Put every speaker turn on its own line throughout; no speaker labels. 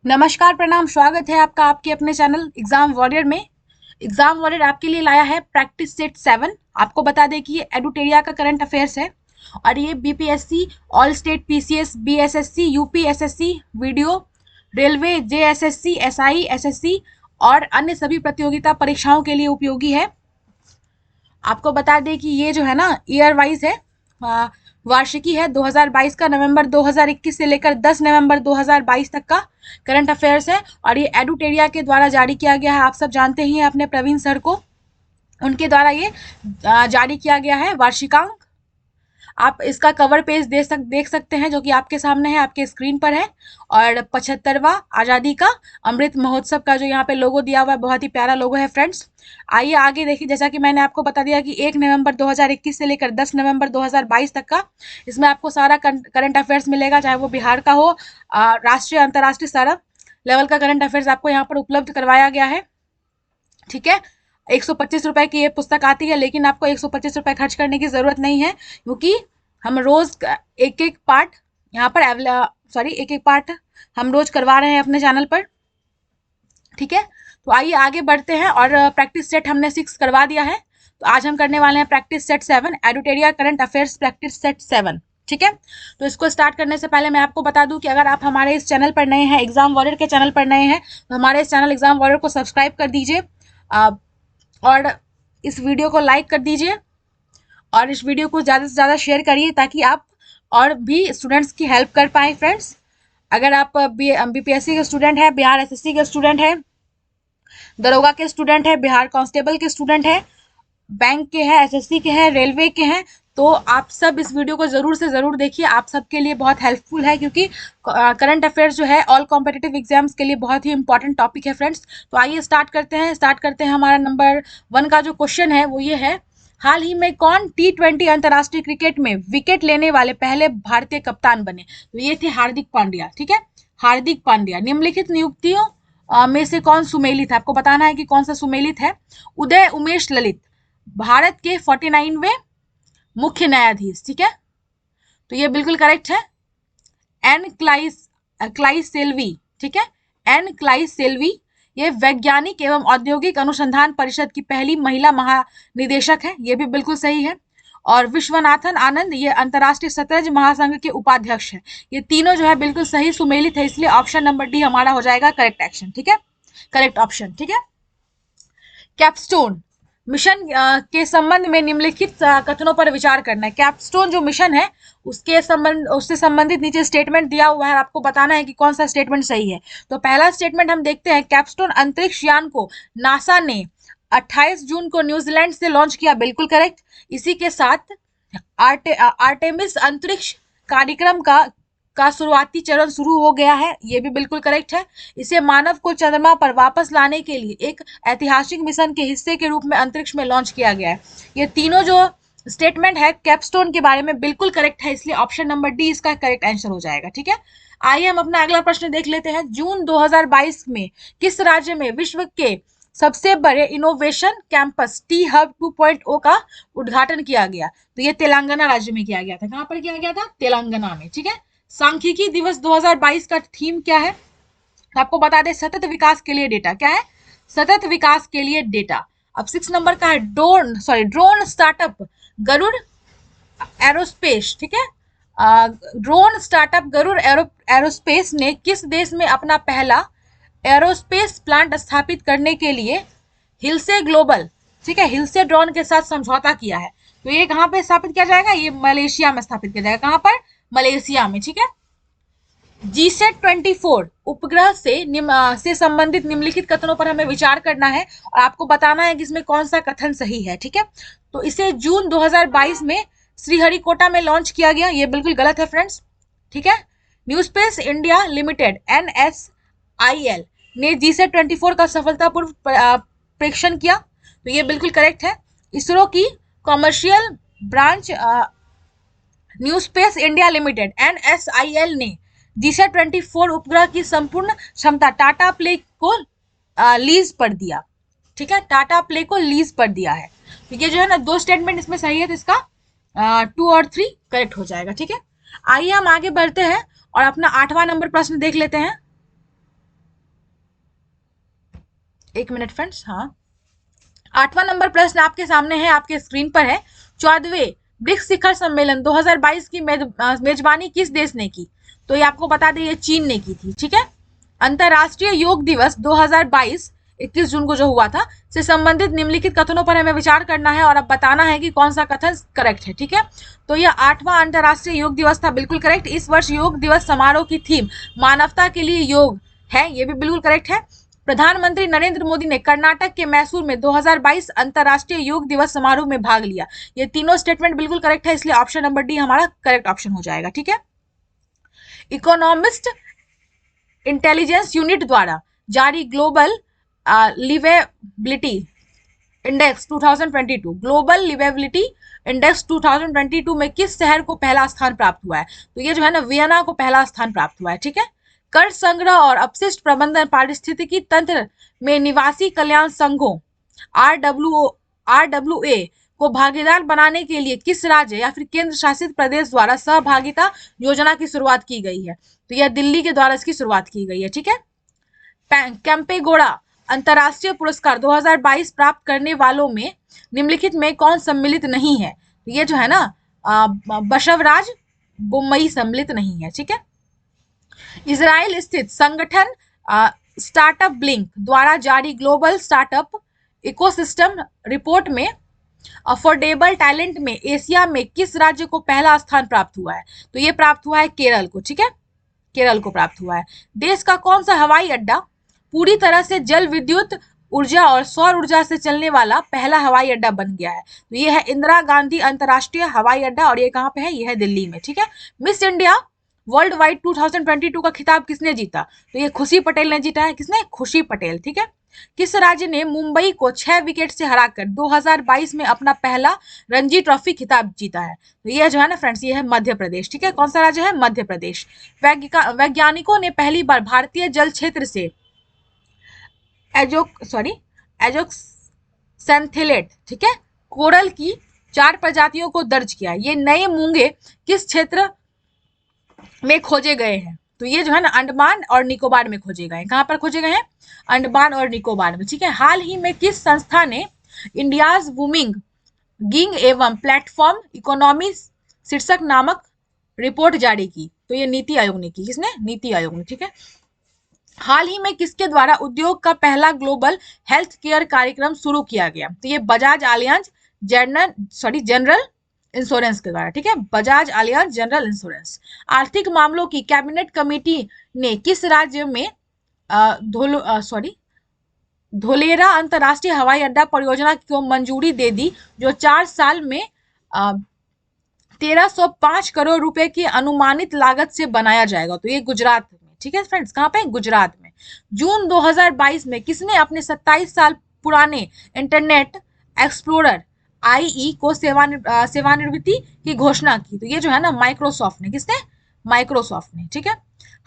नमस्कार, प्रणाम, स्वागत है आपका आपके अपने चैनल एग्जाम वॉरियर में। एग्जाम वॉरियर आपके लिए लाया है प्रैक्टिस सेट 7। आपको बता दें कि ये एडुटेरिया का करंट अफेयर्स है और ये BPSC, all state PCS, BSSC, UP SSC, video, railway, JSSC, SI, SSC और अन्य सभी प्रतियोगिता परीक्षाओं के लिए उपयोगी है। आपको बता दें कि ये जो है ना ईयर वाइज है, वार्षिकी है 2022 का, नवंबर 2021 से लेकर 10 नवंबर 2022 तक का करंट अफेयर्स है और ये एडुटेरिया के द्वारा जारी किया गया है। आप सब जानते ही हैं अपने प्रवीण सर को, उनके द्वारा ये जारी किया गया है वार्षिकांक। आप इसका कवर पेज देख सकते हैं जो कि आपके सामने है, आपके स्क्रीन पर है। और 75वां आज़ादी का अमृत महोत्सव का जो यहाँ पे लोगो दिया हुआ है, बहुत ही प्यारा लोगो है फ्रेंड्स। आइए आगे देखिए, जैसा कि मैंने आपको बता दिया कि 1 नवंबर 2021 से लेकर 10 नवंबर 2022 तक का इसमें आपको सारा करंट अफेयर्स मिलेगा, चाहे वो बिहार का हो, राष्ट्रीय अंतर्राष्ट्रीय सारा लेवल का करंट अफेयर्स आपको यहाँ पर उपलब्ध करवाया गया है। ठीक है, 125 रुपए की ये पुस्तक आती है, लेकिन आपको 125 रुपए खर्च करने की जरूरत नहीं है, क्योंकि हम रोज एक एक पार्ट यहाँ पर एक एक पार्ट हम रोज करवा रहे हैं अपने चैनल पर। ठीक है, तो आइए आगे बढ़ते हैं। और प्रैक्टिस सेट हमने 6 करवा दिया है, तो आज हम करने वाले हैं practice set 7, Edutoria current affairs practice set 7। ठीक है, तो इसको स्टार्ट करने से पहले मैं आपको बता दूं कि अगर आप हमारे इस चैनल पर नए हैं, एग्जाम वॉरियर के चैनल पर नए हैं, तो हमारे इस चैनल एग्जाम वॉरियर को सब्सक्राइब कर दीजिए और इस वीडियो को लाइक कर दीजिए और इस वीडियो को ज़्यादा से ज़्यादा शेयर करिए, ताकि आप और भी स्टूडेंट्स की हेल्प कर पाएँ फ्रेंड्स। अगर आप बीपीएससी के स्टूडेंट हैं, बिहार एसएससी के स्टूडेंट हैं, दरोगा के स्टूडेंट हैं, बिहार कांस्टेबल के स्टूडेंट हैं, बैंक के हैं, एसएससी के हैं, रेलवे के हैं, तो आप सब इस वीडियो को ज़रूर से ज़रूर देखिए। आप सबके लिए बहुत हेल्पफुल है, क्योंकि करंट अफेयर्स जो है ऑल कॉम्पिटिटिव एग्जाम्स के लिए बहुत ही इंपॉर्टेंट टॉपिक है फ्रेंड्स। तो आइए स्टार्ट करते हैं। हमारा नंबर 1 का जो क्वेश्चन है वो ये है, हाल ही में कौन T20 अंतर्राष्ट्रीय क्रिकेट में विकेट लेने वाले पहले भारतीय कप्तान बने? तो ये थे हार्दिक पांड्या। ठीक है, हार्दिक पांड्या। निम्नलिखित नियुक्तियों में से कौन सुमेलित है? आपको बताना है कि कौन सा सुमेलित है। उदय उमेश ललित, भारत के 49वें मुख्य न्यायाधीश। ठीक है, तो ये बिल्कुल करेक्ट है। एन क्लाइस सेल्वी। ठीक है, एन क्लाइस सेल्वी ये वैज्ञानिक एवं औद्योगिक अनुसंधान परिषद की पहली महिला महानिदेशक है, ये भी बिल्कुल सही है। और विश्वनाथन आनंद ये अंतर्राष्ट्रीय शतरंज महासंघ के उपाध्यक्ष है। ये तीनों जो है बिल्कुल सही सुमेलित है, इसलिए ऑप्शन नंबर डी हमारा हो जाएगा करेक्ट एक्शन। ठीक है, करेक्ट ऑप्शन। ठीक है, कैपस्टोन मिशन के संबंध में निम्नलिखित कथनों पर विचार करना है। कैपस्टोन जो मिशन है उससे संबंधित नीचे स्टेटमेंट दिया हुआ है, आपको बताना है कि कौन सा स्टेटमेंट सही है। तो पहला स्टेटमेंट हम देखते हैं, कैपस्टोन अंतरिक्ष यान को नासा ने 28 जून को न्यूजीलैंड से लॉन्च किया, बिल्कुल करेक्ट। इसी के साथ आर्टेमिस अंतरिक्ष कार्यक्रम का शुरुआती चरण शुरू हो गया है, ये भी बिल्कुल करेक्ट है। इसे मानव को चंद्रमा पर वापस लाने के लिए एक ऐतिहासिक मिशन के हिस्से के रूप में अंतरिक्ष में लॉन्च किया गया है। ये तीनों जो स्टेटमेंट है कैपस्टोन के बारे में बिल्कुल करेक्ट है, इसलिए ऑप्शन नंबर डी इसका करेक्ट आंसर हो जाएगा। ठीक है, आइए हम अपना अगला प्रश्न देख लेते हैं। जून 2022 में किस राज्य में विश्व के सबसे बड़े इनोवेशन कैंपस टी हब 2.0 का उद्घाटन किया गया? तो ये तेलंगाना राज्य में किया गया था। कहां पर किया गया था? तेलंगाना में। ठीक है, सांख्यिकी दिवस 2022 का थीम क्या है? आपको बता दें, सतत विकास के लिए डेटा। क्या है? सतत विकास के लिए डेटा। अब 6 नंबर का है ड्रोन स्टार्टअप गरुड़ एरोस्पेस। ठीक है, ड्रोन स्टार्टअप गरुड़ एरोस्पेस ने किस देश में अपना पहला एरोस्पेस प्लांट स्थापित करने के लिए हिलसे ग्लोबल, ठीक है, हिलसे ड्रोन के साथ समझौता किया है? तो ये कहाँ पे स्थापित किया जाएगा? ये मलेशिया में स्थापित किया जाएगा। कहाँ पर? मलेशिया में। ठीक है, GSAT-24 उपग्रह से संबंधित निम्नलिखित कथनों पर हमें विचार करना है और आपको बताना है कि इसमें कौन सा कथन सही है। ठीक है, तो इसे जून 2022 में श्रीहरिकोटा में लॉन्च किया गया, ये बिल्कुल गलत है फ्रेंड्स। ठीक है, new space India limited NSIL ने GSAT-24 का सफलतापूर्व परीक्षण किया, तो ये बिल्कुल करेक्ट है। इसरो की commercial branch new space India limited NSIL ने GSAT-24 उपग्रह की संपूर्ण क्षमता टाटा प्ले को लीज पर दिया। ठीक है, टाटा प्ले को लीज पर दिया है। तो ये जो है ना, 2 स्टेटमेंट इसमें सही है, तो इसका 2 और 3 करेक्ट हो जाएगा। ठीक है, आइए हम आगे बढ़ते हैं और अपना 8वां नंबर प्रश्न देख लेते हैं। एक मिनट फ्रेंड्स। हाँ, 8वां नंबर प्रश्न आपके सामने है, आपके स्क्रीन पर है। 14वें ब्रिक्स शिखर सम्मेलन 2022 की मेजबानी किस देश ने की? तो ये आपको बता दें, ये चीन ने की थी। ठीक है। अंतर्राष्ट्रीय योग दिवस 2022 21 जून को जो हुआ था से संबंधित निम्नलिखित कथनों पर हमें विचार करना है और अब बताना है कि कौन सा कथन करेक्ट है। ठीक है। तो यह 8वां अंतर्राष्ट्रीय योग दिवस था, बिल्कुल करेक्ट। इस वर्ष योग दिवस समारोह की थीम मानवता के लिए योग है, ये भी बिल्कुल करेक्ट है। प्रधानमंत्री नरेंद्र मोदी ने कर्नाटक के मैसूर में 2022 अंतर्राष्ट्रीय योग दिवस समारोह में भाग लिया। ये तीनों स्टेटमेंट बिल्कुल करेक्ट है, इसलिए ऑप्शन नंबर डी हमारा करेक्ट ऑप्शन हो जाएगा। ठीक है। इकोनॉमिस्ट इंटेलिजेंस यूनिट द्वारा जारी global liveability index 2022 global liveability index 2022 में किस शहर को पहला स्थान प्राप्त हुआ है? तो ये जो है ना, वियना को पहला स्थान प्राप्त हुआ है। ठीक है। कर संग्रह और अपशिष्ट प्रबंधन पारिस्थितिकी तंत्र में निवासी कल्याण संघों आरडब्ल्यूए को भागीदार बनाने के लिए किस राज्य या फिर केंद्र शासित प्रदेश द्वारा सहभागिता योजना की शुरुआत की गई है? तो यह दिल्ली के द्वारा इसकी शुरुआत की गई है। ठीक है। कैंपेगौड़ा अंतर्राष्ट्रीय पुरस्कार 2022 प्राप्त करने वालों में निम्नलिखित में कौन सम्मिलित नहीं है? तो ये जो है ना, बशवराज बोम्मई सम्मिलित नहीं है। ठीक है। इजराइल स्थित संगठन स्टार्टअप ब्लिंक द्वारा जारी ग्लोबल स्टार्टअप इकोसिस्टम रिपोर्ट में अफोर्डेबल टैलेंट में एशिया में किस राज्य को पहला स्थान प्राप्त हुआ है? तो ये प्राप्त हुआ है केरल को। ठीक है। केरल को प्राप्त हुआ है। देश का कौन सा हवाई अड्डा पूरी तरह से जल विद्युत ऊर्जा और सौर ऊर्जा से चलने वाला पहला हवाई अड्डा बन गया है? तो ये है इंदिरा गांधी अंतरराष्ट्रीय हवाई अड्डा, और ये कहाँ पे है? ये है दिल्ली में। ठीक है। मिस इंडिया वर्ल्ड वाइड 2022 का खिताब किसने जीता? तो ये खुशी पटेल ने जीता है। किसने? खुशी पटेल। ठीक है। किस राज्य ने मुंबई को 6 विकेट से हराकर 2022 में अपना पहला रणजी ट्रॉफी खिताब जीता है? तो ये जो है ना फ्रेंड्स, ये है मध्य प्रदेश। ठीक है। कौन सा राज्य है? मध्य प्रदेश। वैज्ञानिकों ने पहली बार भारतीय जल क्षेत्र से एजोक्सेंथेलेट, ठीक है, कोरल की 4 प्रजातियों को दर्ज किया। ये नए मूंगे किस क्षेत्र में खोजे गए हैं? तो ये जो है ना, अंडमान और निकोबार में खोजे गए हैं। कहाँ पर खोजे गए हैं? अंडमान और निकोबार में। ठीक है। हाल ही में किस संस्था ने इंडियाज बूमिंग गिग एवं प्लेटफॉर्म इकोनॉमी शीर्षक नामक रिपोर्ट जारी की? तो ये नीति आयोग ने की। किसने? नीति आयोग ने। ठीक है। हाल ही में किसके द्वारा उद्योग का पहला ग्लोबल हेल्थ केयर कार्यक्रम शुरू किया गया? तो ये बजाज आलियांज जनरल इंश्योरेंस के द्वारा। ठीक है। Bajaj Allianz general insurance. आर्थिक मामलों की कैबिनेट कमेटी ने किस राज्य में धोलेरा अंतर्राष्ट्रीय हवाई अड्डा परियोजना को मंजूरी दे दी, जो 4 साल में 1305 करोड़ रुपए की अनुमानित लागत से बनाया जाएगा? तो ये गुजरात में। ठीक है फ्रेंड्स, कहाँ पे? गुजरात में। जून 2022 में किसने अपने 27 साल पुराने इंटरनेट एक्सप्लोरर IE को सेवानिवृत्ति की घोषणा की? तो ये जो है ना, माइक्रोसॉफ्ट ने। किसने? माइक्रोसॉफ्ट ने। ठीक है।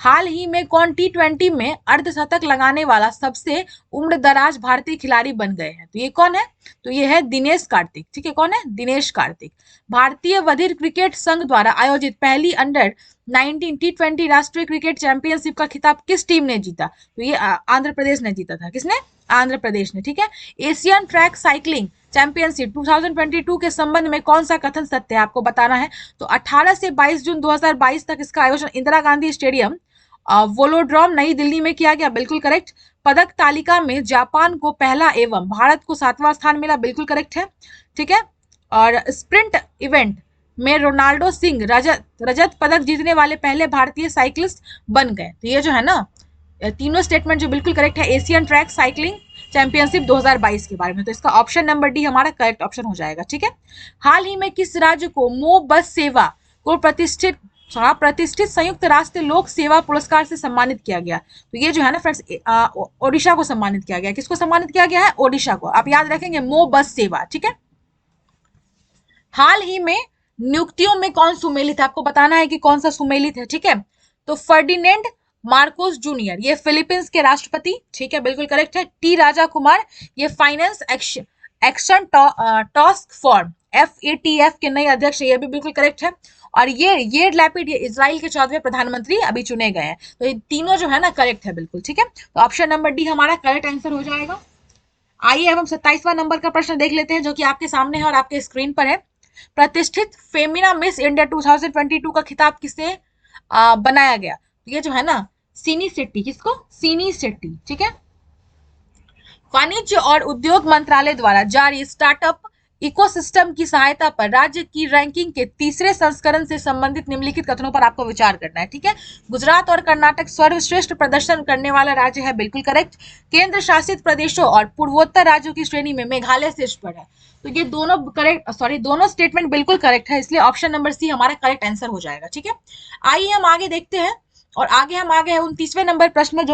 हाल ही में कौन T20 में अर्धशतक लगाने वाला सबसे उम्र दराज भारतीय खिलाड़ी बन गए हैं? तो ये कौन है? तो ये है दिनेश कार्तिक। ठीक है। कौन है? दिनेश कार्तिक। भारतीय बधिर क्रिकेट संघ द्वारा आयोजित पहली अंडर-19 T20 राष्ट्रीय क्रिकेट चैंपियनशिप का खिताब किस टीम ने जीता? तो ये आंध्र प्रदेश ने जीता था। किसने? आंध्र प्रदेश ने। ठीक है। एशियन ट्रैक साइकिलिंग चैंपियनशिप 2022 के संबंध में कौन सा कथन सत्य है? आपको बताना है। तो 18 से 22 जून 2022 तक इसका आयोजन इंदिरा गांधी स्टेडियम वोलोड्रोम नई दिल्ली में किया गया। बिल्कुल करेक्ट। पदक तालिका में जापान को पहला एवं भारत को 7वां स्थान मिला। बिल्कुल करेक्ट है। ठीक है। और स्प्रिंट इवेंट में रोनाल्डो सिंह रजत पदक जीतने वाले पहले भारतीय साइकिलिस्ट बन गए। तो ये जो है ना, तीनों स्टेटमेंट जो बिल्कुल करेक्ट है एशियन ट्रैक साइकिलिंग चैंपियनशिप 2022 के बारे में। तो इसका ऑप्शन नंबर डी हमारा करेक्ट ऑप्शन हो जाएगा। ठीक है। हाल ही में किस राज्य को मो बस सेवा को प्रतिष्ठित संयुक्त राष्ट्र लोक सेवा पुरस्कार से सम्मानित किया गया? तो ये जो है ना फ्रेंड्स, ओडिशा को सम्मानित किया गया। किसको सम्मानित किया गया है? ओडिशा को। आप याद रखेंगे, मो बस सेवा। ठीक है। हाल ही में नियुक्तियों में कौन सुमेलित है? आपको बताना है कि कौन सा सुमेलित है। ठीक है। तो फर्डिनेंड मार्कोस जूनियर, ये फिलीपींस के राष्ट्रपति। ठीक है। बिल्कुल करेक्ट है। टी राजा कुमार, ये finance action task force FATF के नए अध्यक्ष। ये भी बिल्कुल करेक्ट है। और ये लैपिड, ये इजराइल के 14वें प्रधानमंत्री अभी चुने गए हैं। तो ये तीनों जो है ना, करेक्ट है बिल्कुल। ठीक है। तो ऑप्शन नंबर डी हमारा करेक्ट आंसर हो जाएगा। आइए अब हम 27वां नंबर का प्रश्न देख लेते हैं, जो कि आपके सामने है और आपके स्क्रीन पर है। प्रतिष्ठित फेमिना मिस इंडिया 2022 का खिताब किसे बनाया गया? तो ये जो है ना, सीनी शेट्टी। किसको? सीनी शेट्टी। ठीक है। वाणिज्य और उद्योग मंत्रालय द्वारा जारी स्टार्टअप इकोसिस्टम की सहायता पर राज्य की रैंकिंग के तीसरे संस्करण से संबंधित निम्नलिखित कथनों पर आपको विचार करना है। ठीक है। गुजरात और कर्नाटक सर्वश्रेष्ठ प्रदर्शन करने वाला राज्य है, बिल्कुल करेक्ट। केंद्र शासित प्रदेशों और पूर्वोत्तर राज्यों की श्रेणी में मेघालय शीर्ष पर है। तो ये दोनों करेक्ट, दोनों स्टेटमेंट बिल्कुल करेक्ट है, इसलिए ऑप्शन नंबर सी हमारा करेक्ट आंसर हो जाएगा। ठीक है। आइए हम आगे देखते हैं, और आगे हम आगे हैं 29वें नंबर प्रश्न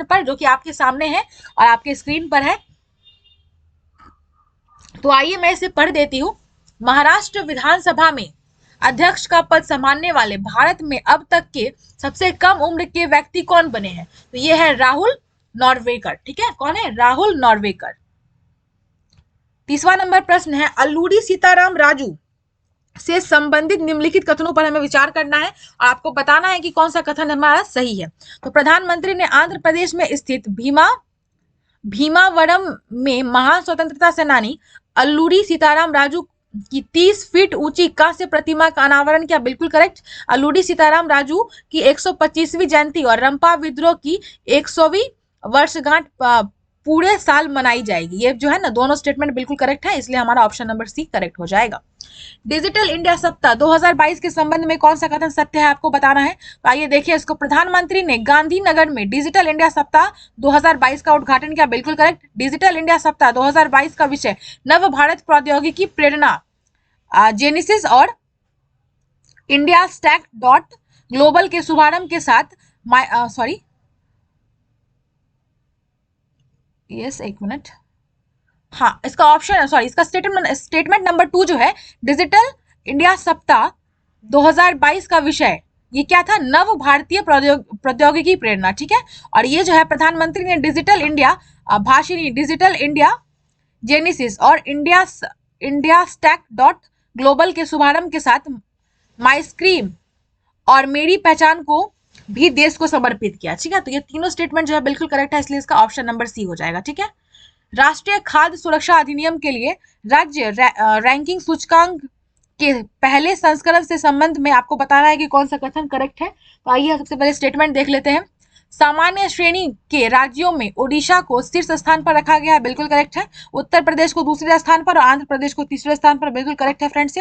पर, जो कि आपके सामने है और आपके स्क्रीन पर है। तो आइए मैं इसे पढ़ देती हूँ। महाराष्ट्र विधानसभा में अध्यक्ष का पद संभालने वाले भारत में अब तक के सबसे कम उम्र के व्यक्ति कौन बने हैं? तो ये है राहुल नॉर्वेकर। ठीक है। कौन है? राहुल नॉर्वेकर। 30वां नंबर प्रश्न है, अल्लूरी सीताराम राजू से संबंधित निम्नलिखित कथनों पर हमें विचार करना है और आपको बताना है कि कौन सा कथन हमारा सही है। तो प्रधानमंत्री ने आंध्र प्रदेश में स्थित भीमावरम में महान स्वतंत्रता सेनानी अल्लूरी सीताराम राजू की 30 फीट ऊंची कांस्य प्रतिमा का अनावरण किया, बिल्कुल करेक्ट। अल्लूरी सीताराम राजू की 125वीं जयंती और रंपा विद्रोह की 100वीं वर्षगांठ पूरे साल मनाई जाएगी। ये जो है ना, दोनों स्टेटमेंट बिल्कुल करेक्ट है, इसलिए हमारा ऑप्शन नंबर सी करेक्ट हो जाएगा। डिजिटल इंडिया सप्ताह 2022 के संबंध में कौन सा कथन सत्य है, आपको बताना है। तो आइए देखिए इसको। प्रधानमंत्री ने गांधीनगर में डिजिटल इंडिया सप्ताह 2022 का उद्घाटन किया, बिल्कुल करेक्ट। डिजिटल इंडिया सप्ताह 2022 का विषय नव भारत प्रौद्योगिकी प्रेरणा, जेनेसिस और इंडिया स्टैक डॉट ग्लोबल के शुभारंभ के साथ एक मिनट। हाँ, इसका ऑप्शन इसका स्टेटमेंट नंबर 2 जो है, डिजिटल इंडिया सप्ताह 2022 का विषय ये क्या था? नव भारतीय प्रौद्योगिकी प्रेरणा। ठीक है। और ये जो है, प्रधानमंत्री ने digital India Bhashini, digital India genesis और इंडिया स्टैक डॉट ग्लोबल के शुभारंभ के साथ माई स्क्रीम और मेरी पहचान को भी देश को समर्पित किया। ठीक है। तो ये तीनों स्टेटमेंट जो है बिल्कुल करेक्ट है, इसलिए इसका ऑप्शन नंबर सी हो जाएगा। ठीक है। राष्ट्रीय खाद्य सुरक्षा अधिनियम के लिए राज्य रैंकिंग सूचकांक के पहले संस्करण से संबंध में आपको बताना है कि कौन सा कथन करेक्ट है। तो आइए सबसे पहले स्टेटमेंट देख लेते हैं। सामान्य श्रेणी के राज्यों में ओडिशा को शीर्ष स्थान पर रखा गया है, बिल्कुल करेक्ट है। उत्तर प्रदेश को दूसरे स्थान पर और आंध्र प्रदेश को तीसरे स्थान पर, बिल्कुल करेक्ट है फ्रेंड्स।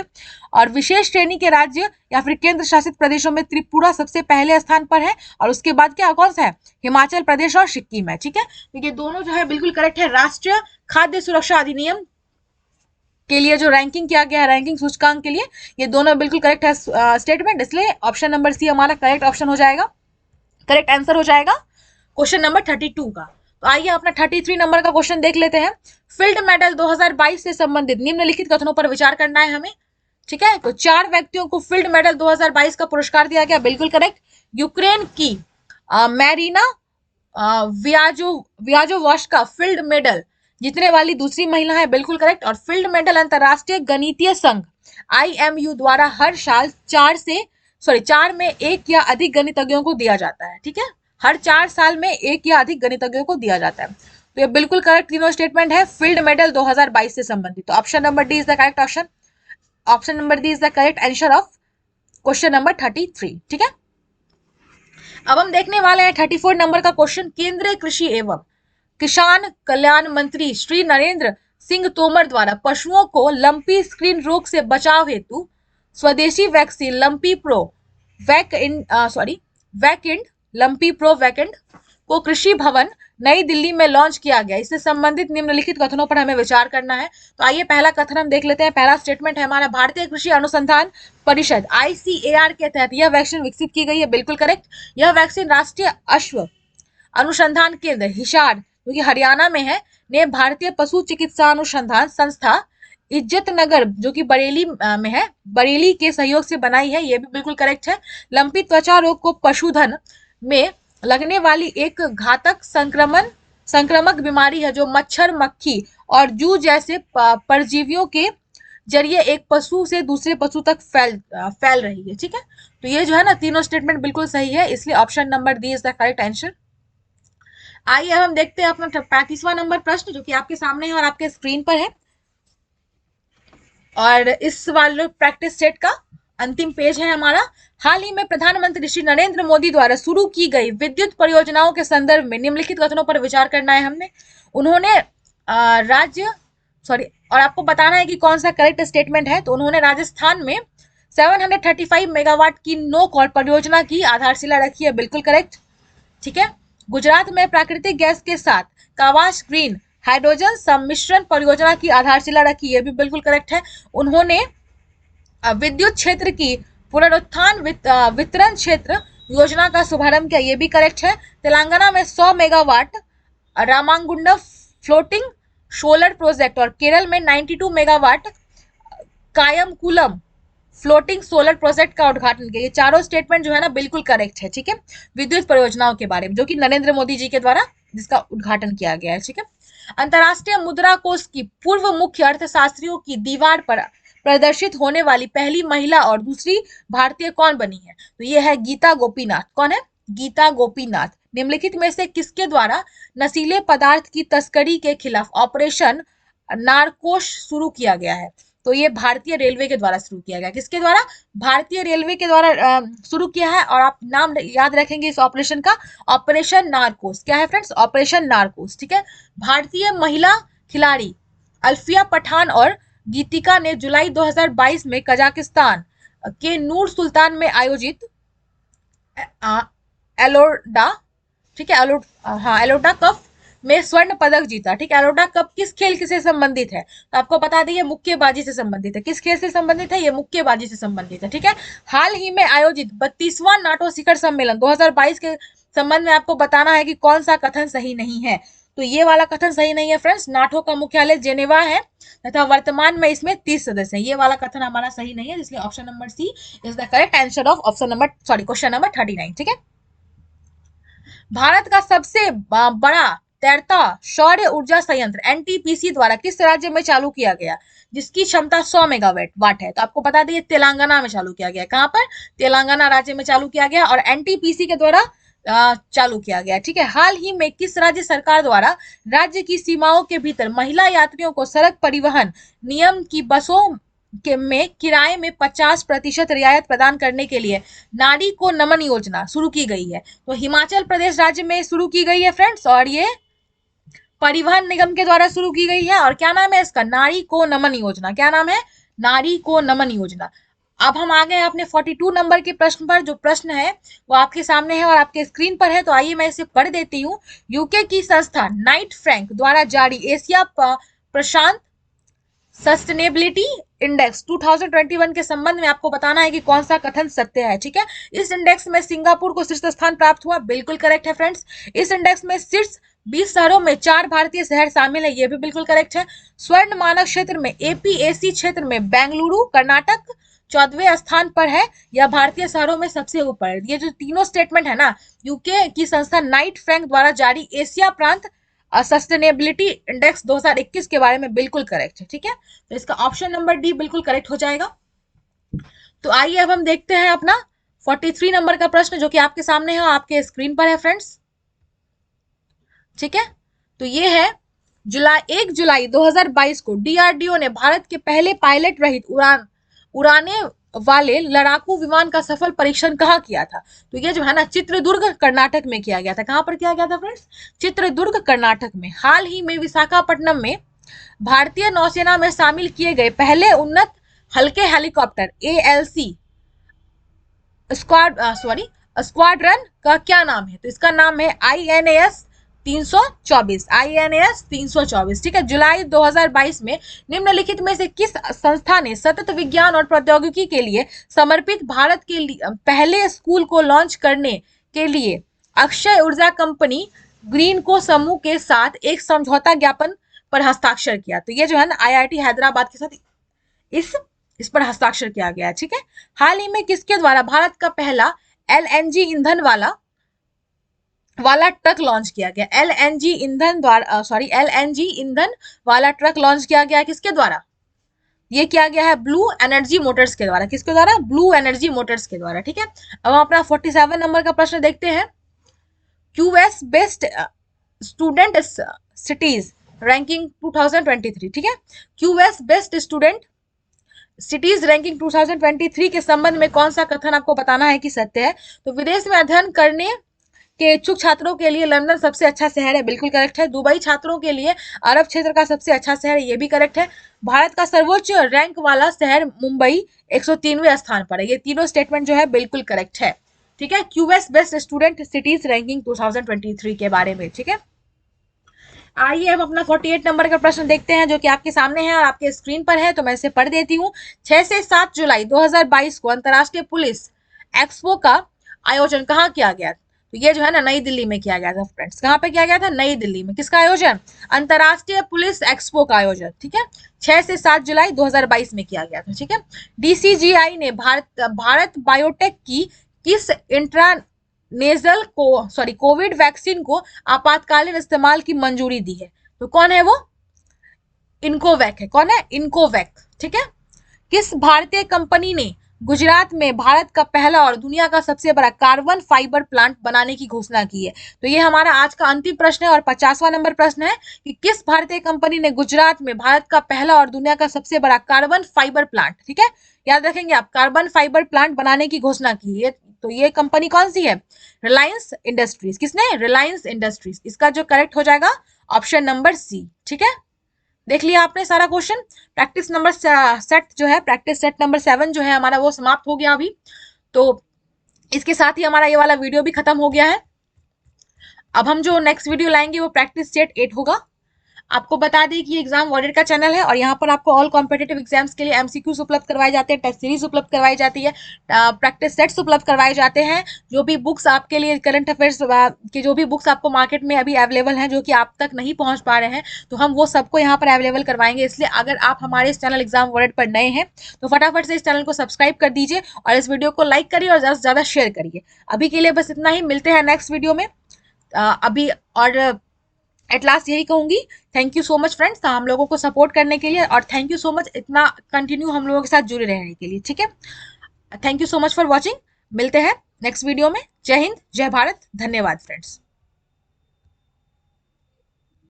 और विशेष श्रेणी के राज्य या फिर केंद्र शासित प्रदेशों में त्रिपुरा सबसे पहले स्थान पर है, और उसके बाद क्या कौन सा है? हिमाचल प्रदेश और सिक्किम है। ठीक है। तो ये दोनों जो है बिल्कुल करेक्ट है। राष्ट्रीय खाद्य सुरक्षा अधिनियम के लिए जो रैंकिंग किया गया है, रैंकिंग सूचकांक के लिए, ये दोनों बिल्कुल करेक्ट है स्टेटमेंट, इसलिए ऑप्शन नंबर सी हमारा करेक्ट ऑप्शन हो जाएगा, करेक्ट आंसर हो जाएगा क्वेश्चन नंबर 32 का। तो आइए अपना 33 नंबर का क्वेश्चन देख लेते हैं। फील्ड मेडल 2022 से संबंधित निम्नलिखित कथनों पर विचार करना है हमें। ठीक है। तो 4 व्यक्तियों को फील्ड मेडल 2022 का पुरस्कार दिया गया, बिल्कुल करेक्ट। यूक्रेन की मैरिना व्याजोवॉश का फील्ड मेडल जीतने वाली दूसरी महिला है, बिल्कुल करेक्ट। और फील्ड मेडल अंतरराष्ट्रीय गणितीय संघ IMU द्वारा हर साल 4 में एक या अधिक गणितज्ञों को दिया जाता है। ठीक है। हर 4 साल में एक या अधिक गणितज्ञों को दिया जाता है। तो ये बिल्कुल करेक्ट तीनों स्टेटमेंट है फील्ड मेडल 2022 से संबंधित। तो option number D is the correct option. Option number D is the correct answer of question number 33। ठीक है। अब हम देखने वाले हैं 34 नंबर का क्वेश्चन। केंद्रीय कृषि एवं किसान कल्याण मंत्री श्री नरेंद्र सिंह तोमर द्वारा पशुओं को लंपी स्किन रोग से बचाव हेतु स्वदेशी vaccine lumpy pro vacant lumpy pro vacant को कृषि भवन नई दिल्ली में लॉन्च किया गया। इससे संबंधित निम्नलिखित कथनों पर हमें विचार करना है। तो आइए पहला कथन हम देख लेते हैं। पहला स्टेटमेंट है हमारा, भारतीय कृषि अनुसंधान परिषद ICAR के तहत यह वैक्सीन विकसित की गई है, बिल्कुल करेक्ट। यह वैक्सीन राष्ट्रीय अश्व अनुसंधान केंद्र हिसार, जो कि हरियाणा में है, ने भारतीय पशु चिकित्सा अनुसंधान संस्था इज्जत नगर, जो कि बरेली में है, बरेली के सहयोग से बनाई है, ये भी बिल्कुल करेक्ट है। लंपी त्वचा रोग को पशुधन में लगने वाली एक घातक संक्रमक बीमारी है, जो मच्छर, मक्खी और जू जैसे परजीवियों के जरिए एक पशु से दूसरे पशु तक फैल रही है। ठीक है। तो ये जो है ना, तीनों स्टेटमेंट बिल्कुल सही है, इसलिए option number D is the correct answer. आइए अब हम देखते हैं अपना 35वां नंबर प्रश्न जो कि आपके सामने है और आपके स्क्रीन पर है, और इस वाले प्रैक्टिस सेट का अंतिम पेज है हमारा। हाल ही में प्रधानमंत्री श्री नरेंद्र मोदी द्वारा शुरू की गई विद्युत परियोजनाओं के संदर्भ में निम्नलिखित कथनों पर विचार करना है हमने। उन्होंने राज्य सॉरी और आपको बताना है कि कौन सा करेक्ट स्टेटमेंट है। तो उन्होंने राजस्थान में 735 मेगावाट की नो कॉल परियोजना की आधारशिला रखी है, बिल्कुल करेक्ट, ठीक है। गुजरात में प्राकृतिक गैस के साथ कावास ग्रीन हाइड्रोजन सम्मिश्रण परियोजना की आधारशिला रखी, ये भी बिल्कुल करेक्ट है। उन्होंने विद्युत क्षेत्र की पुनरुत्थान वितरण क्षेत्र योजना का शुभारंभ किया, ये भी करेक्ट है। तेलंगाना में 100 मेगावाट रामांगुंडम फ्लोटिंग सोलर प्रोजेक्ट और केरल में 92 megawatt Kayamkulam floating solar project का उद्घाटन किया। ये चारों स्टेटमेंट जो है ना बिल्कुल करेक्ट है, ठीक है, विद्युत परियोजनाओं के बारे में जो कि नरेंद्र मोदी जी के द्वारा जिसका उद्घाटन किया गया है, ठीक है। अंतर्राष्ट्रीय मुद्रा कोष की पूर्व मुख्य अर्थशास्त्रियों की दीवार पर प्रदर्शित होने वाली पहली महिला और दूसरी भारतीय कौन बनी है? तो ये है गीता गोपीनाथ। कौन है? गीता गोपीनाथ। निम्नलिखित में से किसके द्वारा नशीले पदार्थ की तस्करी के खिलाफ ऑपरेशन नारकोश शुरू किया गया है? तो ये भारतीय रेलवे के द्वारा शुरू किया गया। किसके द्वारा? भारतीय रेलवे के द्वारा शुरू किया है। और आप नाम याद रखेंगे इस ऑपरेशन का, ऑपरेशन नारकोस। क्या है फ्रेंड्स? ऑपरेशन नारकोस, ठीक है। भारतीय महिला खिलाड़ी अल्फिया पठान और गीतिका ने जुलाई 2022 में कजाकिस्तान के नूर सुल्तान में आयोजित एलोडा, ठीक है, एलोडा कप में स्वर्ण पदक जीता, ठीक है। एलोडा कप किस खेल से संबंधित है? तो आपको बता दें ये मुक्केबाजी से संबंधित है। किस खेल से संबंधित है? ये मुक्केबाजी से संबंधित है, ठीक है। हाल ही में आयोजित 32वां नाटो शिखर सम्मेलन 2022 के संबंध में आपको बताना है कि कौन सा कथन सही नहीं है। तो ये वाला कथन सही नहीं है फ्रेंड्स। नाटो का मुख्यालय जेनेवा है तथा वर्तमान में इसमें 30 सदस्य हैं। ये वाला कथन हमारा सही नहीं है, इसलिए option number C is the correct answer of question number 39, ठीक है। भारत का सबसे बड़ा तैरता सौर ऊर्जा संयंत्र एनटीपीसी द्वारा किस राज्य में चालू किया गया जिसकी क्षमता 100 मेगावाट है? तो आपको बता दें तेलंगाना में चालू किया गया। कहां पर? तेलंगाना राज्य में चालू किया गया और एनटीपीसी के द्वारा चालू किया गया, ठीक है। हाल ही में किस राज्य सरकार द्वारा राज्य की सीमाओं के भीतर महिला यात्रियों को सड़क परिवहन नियम की बसों में किराए में 50% रियायत प्रदान करने के लिए नारी को नमन योजना शुरू की गई है? तो हिमाचल प्रदेश राज्य में शुरू की गई है फ्रेंड्स, और ये परिवहन निगम के द्वारा शुरू की गई है। और क्या नाम है इसका? नारी को नमन योजना। क्या नाम है? नारी को नमन योजना। अब हम आ गए अपने 42 नंबर के प्रश्न पर। जो प्रश्न है वो आपके सामने है और आपके स्क्रीन पर है, तो आइए मैं इसे पढ़ देती हूँ। यूके की संस्था नाइट फ्रैंक द्वारा जारी एशिया प्रशांत सस्टेनेबिलिटी इंडेक्स 2021 के संबंध में आपको बताना है कि कौन सा कथन सत्य है, ठीक है। इस इंडेक्स में सिंगापुर को शीर्ष स्थान प्राप्त हुआ, बिल्कुल करेक्ट है फ्रेंड्स। इस इंडेक्स में शीर्ष 20 शहरों में 4 भारतीय शहर शामिल है, ये भी बिल्कुल करेक्ट है। स्वर्ण मानक क्षेत्र में एपीएसी क्षेत्र में बेंगलुरु कर्नाटक 14वें स्थान पर है, यह भारतीय शहरों में सबसे ऊपर है। ये जो तीनों स्टेटमेंट है ना, यूके की संस्था नाइट फ्रैंक द्वारा जारी एशिया प्रांत सस्टेनेबिलिटी इंडेक्स 2021 के बारे में बिल्कुल करेक्ट है, ठीक है। तो इसका ऑप्शन नंबर डी बिल्कुल करेक्ट हो जाएगा। तो आइए अब हम देखते हैं अपना 43 नंबर का प्रश्न जो कि आपके सामने है, आपके स्क्रीन पर है फ्रेंड्स, ठीक है। तो ये है 1 जुलाई 2022 को डीआरडीओ ने भारत के पहले पायलट रहित उड़ाने वाले लड़ाकू विमान का सफल परीक्षण कहाँ किया था? तो ये जो है ना चित्रदुर्ग कर्नाटक में किया गया था। कहां पर किया गया था फ्रेंड्स? चित्रदुर्ग कर्नाटक में। हाल ही में विशाखापट्टनम में भारतीय नौसेना में शामिल किए गए पहले उन्नत हल्के हेलीकॉप्टर एएलसी स्क्वाड्रन का क्या नाम है? तो इसका नाम है आईएनएस 324, ठीक है। जुलाई 2022 में निम्नलिखित में से किस संस्था ने सतत विज्ञान और प्रौद्योगिकी के लिए समर्पित भारत के पहले स्कूल को लॉन्च करने के लिए अक्षय ऊर्जा कंपनी ग्रीन को समूह के साथ एक समझौता ज्ञापन पर हस्ताक्षर किया? तो ये जो है ना आईआईटी हैदराबाद के साथ इस पर हस्ताक्षर किया गया, ठीक है। हाल ही में किसके द्वारा भारत का पहला एलएनजी ईंधन वाला ट्रक लॉन्च किया गया? एलएनजी ईंधन वाला ट्रक लॉन्च किया गया किसके द्वारा? ये किया गया है ब्लू एनर्जी मोटर्स के द्वारा। किसके द्वारा? ब्लू एनर्जी मोटर्स के द्वारा, ठीक है। अब हम अपना 47 नंबर का प्रश्न देखते हैं। QS based student cities ranking 2023, ठीक है। QS best student cities ranking 2023 के संबंध में कौन सा कथन आपको बताना है कि सत्य है? तो विदेश में अध्ययन करने के इच्छुक छात्रों के लिए लंदन सबसे अच्छा शहर है, बिल्कुल करेक्ट है। दुबई छात्रों के लिए अरब क्षेत्र का सबसे अच्छा शहर है, ये भी करेक्ट है। भारत का सर्वोच्च रैंक वाला शहर मुंबई 103वें स्थान पर है। ये तीनों स्टेटमेंट जो है बिल्कुल करेक्ट है, ठीक है। QS best student cities ranking 2023 के बारे में, ठीक है। आइए हम अपना 48 नंबर का प्रश्न देखते हैं जो कि आपके सामने है और आपके स्क्रीन पर है, तो मैं इसे पढ़ देती हूँ। 6 से 7 जुलाई 2022 को अंतर्राष्ट्रीय पुलिस एक्सपो का आयोजन कहाँ किया गया? तो ये जो है ना नई दिल्ली में किया गया था फ्रेंड्स। कहाँ पे किया गया था? नई दिल्ली में। किसका आयोजन? अंतर्राष्ट्रीय पुलिस एक्सपो का आयोजन, ठीक है। 6 से 7 जुलाई 2022 में किया गया था, ठीक है। डीसीजीआई ने भारत बायोटेक की किस कोविड वैक्सीन को आपातकालीन इस्तेमाल की मंजूरी दी है? तो कौन है वो? इनकोवैक है। कौन है? इनकोवैक, ठीक है। किस भारतीय कंपनी ने गुजरात में भारत का पहला और दुनिया का सबसे बड़ा कार्बन फाइबर प्लांट बनाने की घोषणा की है? तो ये हमारा आज का अंतिम प्रश्न है और 50वां नंबर प्रश्न है कि किस भारतीय कंपनी ने गुजरात में भारत का पहला और दुनिया का सबसे बड़ा कार्बन फाइबर प्लांट, ठीक है, याद रखेंगे आप, कार्बन फाइबर प्लांट बनाने की घोषणा की है। तो ये कंपनी कौन सी है? रिलायंस इंडस्ट्रीज। किसने? रिलायंस इंडस्ट्रीज। इसका जो करेक्ट हो जाएगा ऑप्शन नंबर सी, ठीक है। देख लिया आपने सारा क्वेश्चन। प्रैक्टिस नंबर सेट जो है, प्रैक्टिस सेट नंबर 7 जो है हमारा वो समाप्त हो गया अभी। तो इसके साथ ही हमारा ये वाला वीडियो भी खत्म हो गया है। अब हम जो नेक्स्ट वीडियो लाएंगे वो प्रैक्टिस सेट 8 होगा। आपको बता दें कि एग्जाम वॉरियर का चैनल है और यहाँ पर आपको ऑल कॉम्पिटेटिव एग्जाम्स के लिए एमसीक्यूज उपलब्ध करवाए जाते हैं, टेस्ट सीरीज उपलब्ध करवाई जाती है, प्रैक्टिस सेट्स उपलब्ध करवाए जाते हैं। जो भी बुक्स आपके लिए करंट अफेयर्स की जो भी बुक्स आपको मार्केट में अभी अवेलेबल हैं जो कि आप तक नहीं पहुंच पा रहे हैं, तो हम वो सबको यहाँ पर अवेलेबल करवाएंगे। इसलिए अगर आप हमारे इस चैनल एग्जाम वॉरियर पर नए हैं तो फटाफट से इस चैनल को सब्सक्राइब कर दीजिए और इस वीडियो को लाइक करिए और ज़्यादा से ज़्यादा शेयर करिए। अभी के लिए बस इतना ही, मिलते हैं नेक्स्ट वीडियो में। अभी और एट लास्ट यही कहूंगी, thank you so much friends हम लोगों को सपोर्ट करने के लिए, और थैंक यू सो मच इतना कंटिन्यू हम लोगों के साथ जुड़े रहने के लिए, ठीक है। Thank you so much for watching. मिलते हैं नेक्स्ट वीडियो में। जय हिंद, जय भारत, धन्यवाद फ्रेंड्स।